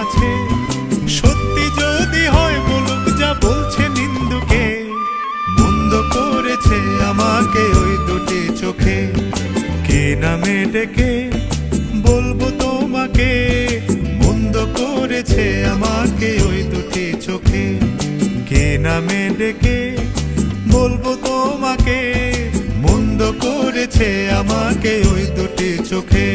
আছে। সত্যি যদি হয় বলুক যা বলছে নিন্দুকে, মন্দ করেছে আমাকে ওই দুটি চোখে। কে নামে ডেকে বলবো তোমাকে, মন্দ করেছে আমাকে ওই দুটি চোখে। কে নামে ডেকে বলবো তোমাকে, মন্দ করেছে আমাকে ওই দুটি চোখে।